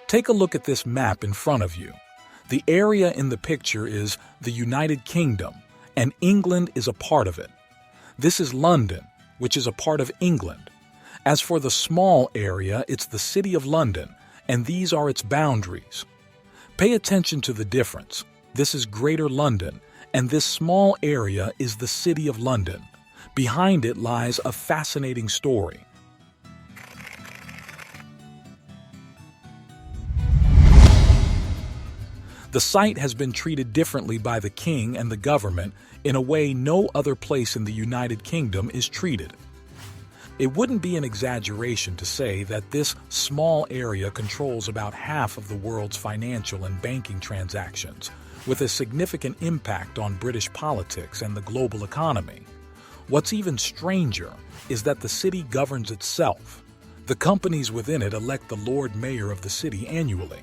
Take a look at this map in front of you. The area in the picture is the United Kingdom, and England is a part of it. This is London, which is a part of England. As for the small area, it's the City of London, and these are its boundaries. Pay attention to the difference. This is Greater London, and this small area is the City of London. Behind it lies a fascinating story. The site has been treated differently by the king and the government in a way no other place in the United Kingdom is treated. It wouldn't be an exaggeration to say that this small area controls about half of the world's financial and banking transactions, with a significant impact on British politics and the global economy. What's even stranger is that the city governs itself. The companies within it elect the Lord Mayor of the city annually.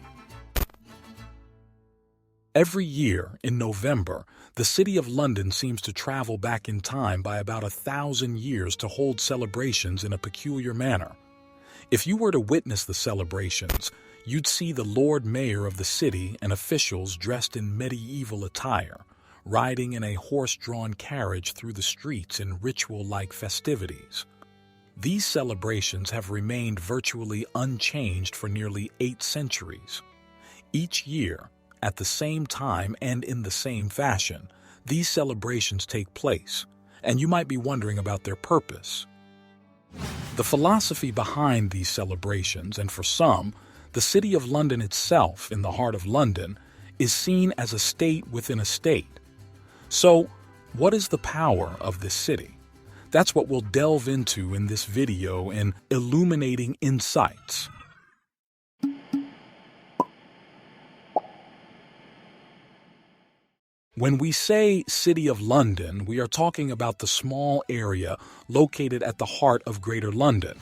Every year, in November, the City of London seems to travel back in time by about 1,000 years to hold celebrations in a peculiar manner. If you were to witness the celebrations, you'd see the Lord Mayor of the city and officials dressed in medieval attire, riding in a horse-drawn carriage through the streets in ritual-like festivities. These celebrations have remained virtually unchanged for nearly 8 centuries. Each year, at the same time and in the same fashion, these celebrations take place, and you might be wondering about their purpose. The philosophy behind these celebrations, and for some, the City of London itself in the heart of London, is seen as a state within a state. So, what is the power of this city? That's what we'll delve into in this video in Illuminating Insights. When we say City of London, we are talking about the small area located at the heart of Greater London.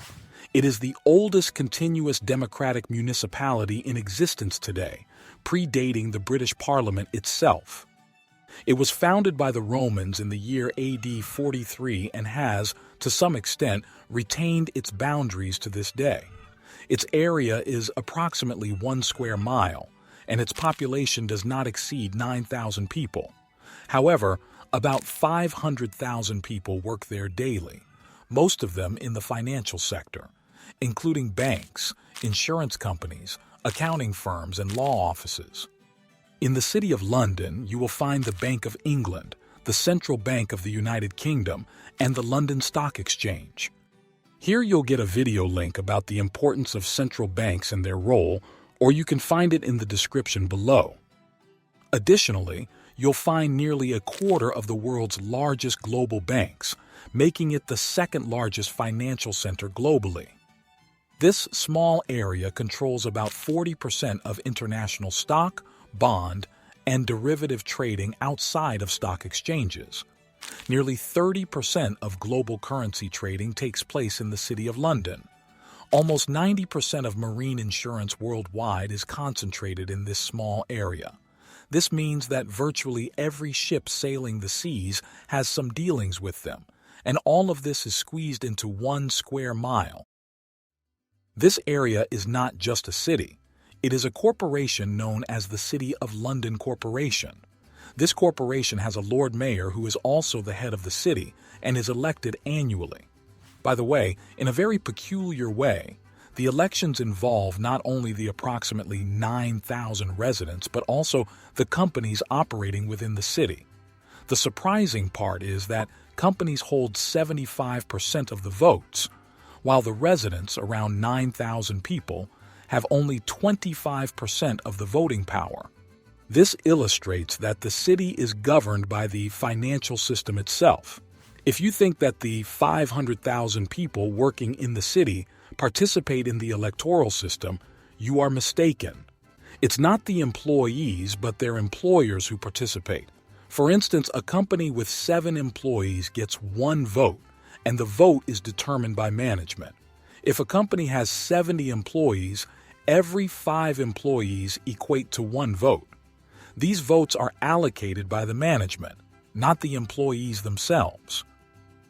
It is the oldest continuous democratic municipality in existence today, predating the British Parliament itself. It was founded by the Romans in the year AD 43 and has, to some extent, retained its boundaries to this day. Its area is approximately 1 square mile, and its population does not exceed 9,000 people. However, about 500,000 people work there daily, most of them in the financial sector, including banks, insurance companies, accounting firms, and law offices. In the City of London, you will find the Bank of England, the Central Bank of the United Kingdom, and the London Stock Exchange. Here you'll get a video link about the importance of central banks and their role, or you can find it in the description below. Additionally, you'll find nearly a quarter of the world's largest global banks, making it the second largest financial center globally. This small area controls about 40% of international stock, bond, and derivative trading outside of stock exchanges. Nearly 30% of global currency trading takes place in the City of London. Almost 90% of marine insurance worldwide is concentrated in this small area. This means that virtually every ship sailing the seas has some dealings with them, and all of this is squeezed into 1 square mile. This area is not just a city. It is a corporation known as the City of London Corporation. This corporation has a Lord Mayor who is also the head of the city and is elected annually. By the way, in a very peculiar way, the elections involve not only the approximately 9,000 residents, but also the companies operating within the city. The surprising part is that companies hold 75% of the votes, while the residents, around 9,000 people, have only 25% of the voting power. This illustrates that the city is governed by the financial system itself. If you think that the 500,000 people working in the city participate in the electoral system, you are mistaken. It's not the employees, but their employers who participate. For instance, a company with 7 employees gets 1 vote, and the vote is determined by management. If a company has 70 employees, every 5 employees equate to 1 vote. These votes are allocated by the management, not the employees themselves.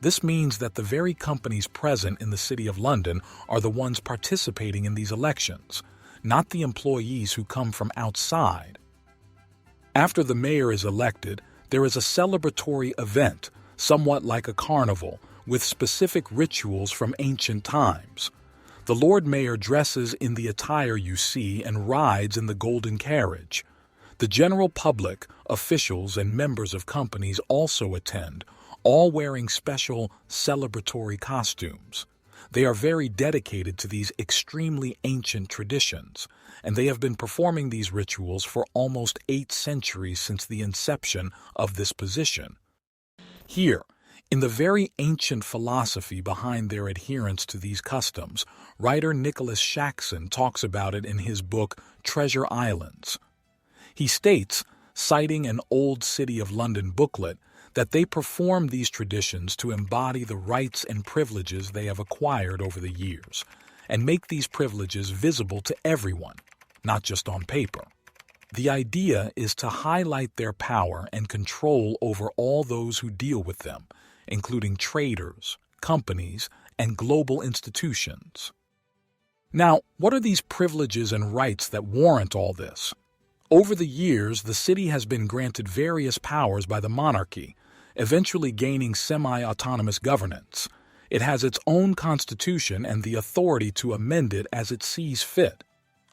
This means that the very companies present in the City of London are the ones participating in these elections, not the employees who come from outside. After the mayor is elected, there is a celebratory event, somewhat like a carnival, with specific rituals from ancient times. The Lord Mayor dresses in the attire you see and rides in the golden carriage. The general public, officials, and members of companies also attend, all wearing special celebratory costumes. They are very dedicated to these extremely ancient traditions, and they have been performing these rituals for almost 8 centuries since the inception of this position. Here, in the very ancient philosophy behind their adherence to these customs, writer Nicholas Shaxson talks about it in his book Treasure Islands. He states, citing an Old City of London booklet, that they perform these traditions to embody the rights and privileges they have acquired over the years, and make these privileges visible to everyone, not just on paper. The idea is to highlight their power and control over all those who deal with them, including traders, companies, and global institutions. Now, what are these privileges and rights that warrant all this? Over the years, the city has been granted various powers by the monarchy, eventually gaining semi-autonomous governance. It has its own constitution and the authority to amend it as it sees fit.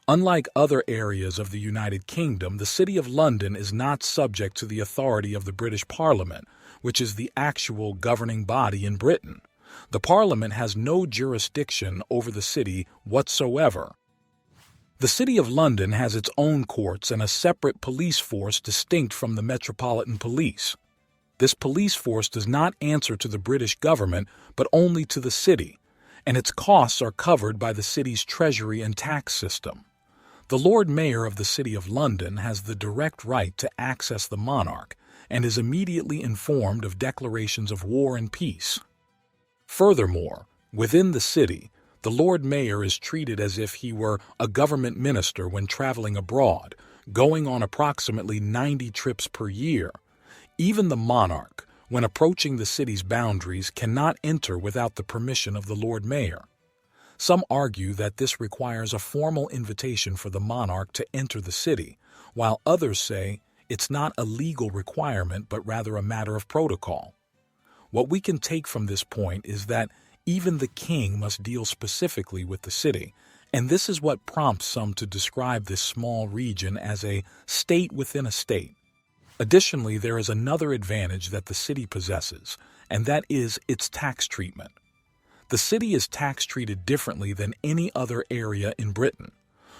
Unlike other areas of the United Kingdom, the City of London is not subject to the authority of the British Parliament, which is the actual governing body in Britain. The Parliament has no jurisdiction over the city whatsoever. The City of London has its own courts and a separate police force distinct from the Metropolitan Police. This police force does not answer to the British government, but only to the city, and its costs are covered by the city's treasury and tax system. The Lord Mayor of the City of London has the direct right to access the monarch and is immediately informed of declarations of war and peace. Furthermore, within the city, the Lord Mayor is treated as if he were a government minister when traveling abroad, going on approximately 90 trips per year. Even the monarch, when approaching the city's boundaries, cannot enter without the permission of the Lord Mayor. Some argue that this requires a formal invitation for the monarch to enter the city, while others say it's not a legal requirement but rather a matter of protocol. What we can take from this point is that even the king must deal specifically with the city, and this is what prompts some to describe this small region as a state within a state. Additionally, there is another advantage that the city possesses, and that is its tax treatment. The city is tax treated differently than any other area in Britain.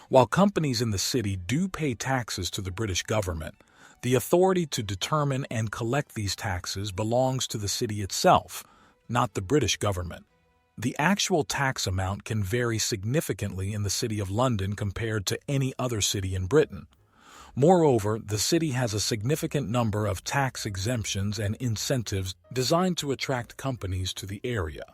While companies in the city do pay taxes to the British government, the authority to determine and collect these taxes belongs to the city itself, not the British government. The actual tax amount can vary significantly in the City of London compared to any other city in Britain. Moreover, the city has a significant number of tax exemptions and incentives designed to attract companies to the area.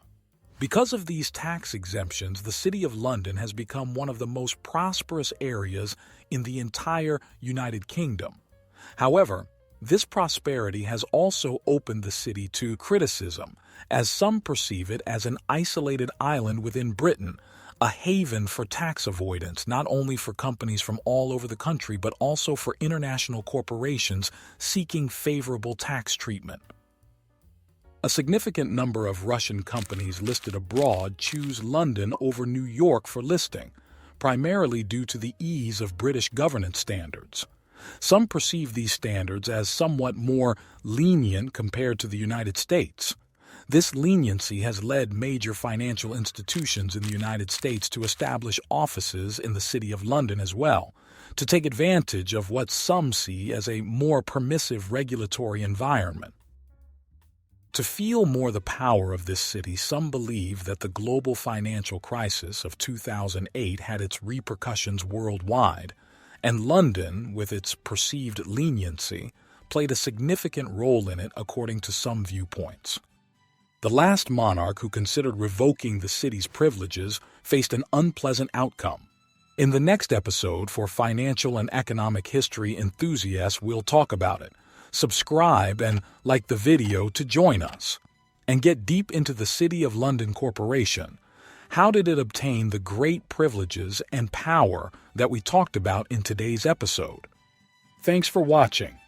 Because of these tax exemptions, the City of London has become one of the most prosperous areas in the entire United Kingdom. However, this prosperity has also opened the city to criticism, as some perceive it as an isolated island within Britain, a haven for tax avoidance, not only for companies from all over the country, but also for international corporations seeking favorable tax treatment. A significant number of Russian companies listed abroad choose London over New York for listing, primarily due to the ease of British governance standards. Some perceive these standards as somewhat more lenient compared to the United States. This leniency has led major financial institutions in the United States to establish offices in the City of London as well, to take advantage of what some see as a more permissive regulatory environment. To feel more the power of this city, some believe that the global financial crisis of 2008 had its repercussions worldwide, and London, with its perceived leniency, played a significant role in it according to some viewpoints. The last monarch who considered revoking the city's privileges faced an unpleasant outcome. In the next episode, for financial and economic history enthusiasts, we'll talk about it. Subscribe and like the video to join us, and get deep into the City of London Corporation, How did it obtain the great privileges and power that we talked about in today's episode? Thanks for watching.